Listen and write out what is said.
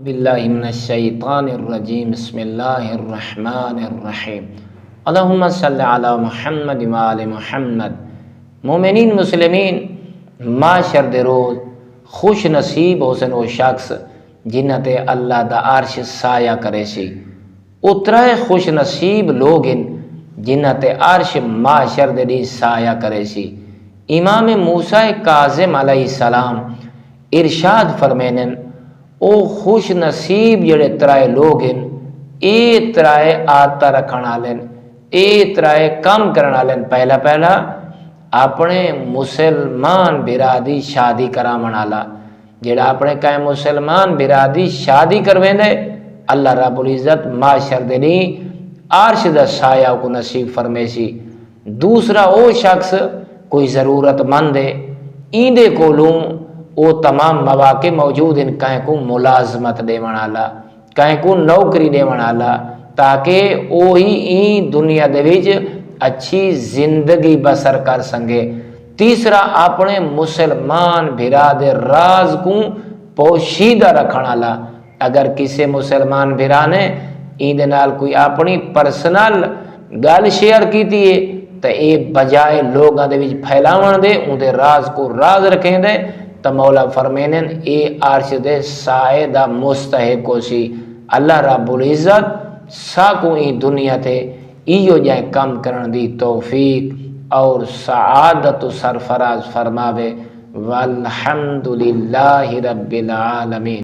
باللہ من الشیطان الرجیم بسم اللہ الرحمن الرحیم اللہم صلی علی محمد وآل محمد۔ مومنین مسلمین معاشر دے روز خوش نصیب حسن و شخص جنہ تے اللہ دا عرش سایہ کرے سی، اترائے خوش نصیب لوگ ان جنہ تے عرش معاشر دے دی سایہ کرے سی۔ امام موسیٰ کاظم علیہ السلام ارشاد فرمینن او خوش نصیب جڑے ترائے لوگ ہیں، اے ترائے آتا رکھنا لین، اے ترائے کام کرنا لین۔ پہلا اپنے مسلمان برادری شادی کرا منالا، جڑا اپنے کائیں مسلمان برادری شادی کرویں دے اللہ رب العزت معاشر دے نہیں عرش دا سایہ کو نصیب فرمے سی۔ دوسرا او شخص کوئی ضرورت مند ہے، این دے کولوں او تمام مواقع موجود ان، کہیں کو ملازمت دے منالا، کہیں کو نوکری دے منالا، تاکہ اوہی این دنیا دے وچ اچھی زندگی بسر کر سنگے۔ تیسرا اپنے مسلمان بھرا دے راز کو پوشیدہ رکھنا لا، اگر کسی مسلمان بھرا نے این دے نال کوئی اپنی پرسنل گل شیئر کیتی ہے تو اے بجائے لوگاں دے وچ پھیلاون دے ان دے راز کو راز رکھیں دے تو مولا فرمینن اے عرش دے سائے دا مستحق ہو سی۔ اللہ رب العزت ساکو این دنیا تے ایو جائے کم کرن دی توفیق اور سعادت و سرفراز فرماوے۔ والحمدللہ رب العالمین۔